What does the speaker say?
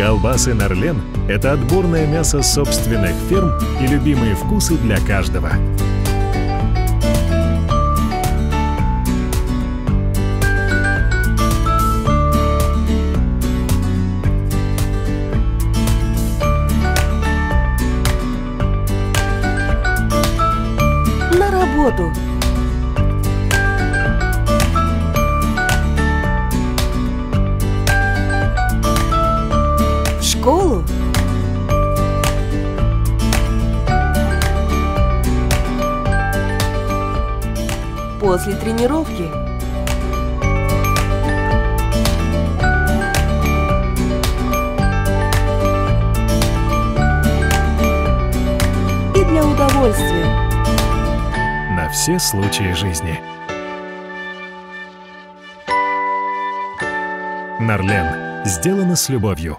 Колбасы Нарлен – это отборное мясо собственных ферм и любимые вкусы для каждого. На работу! В школу! После тренировки! И для удовольствия! На все случаи жизни. Нарлен. Сделано с любовью.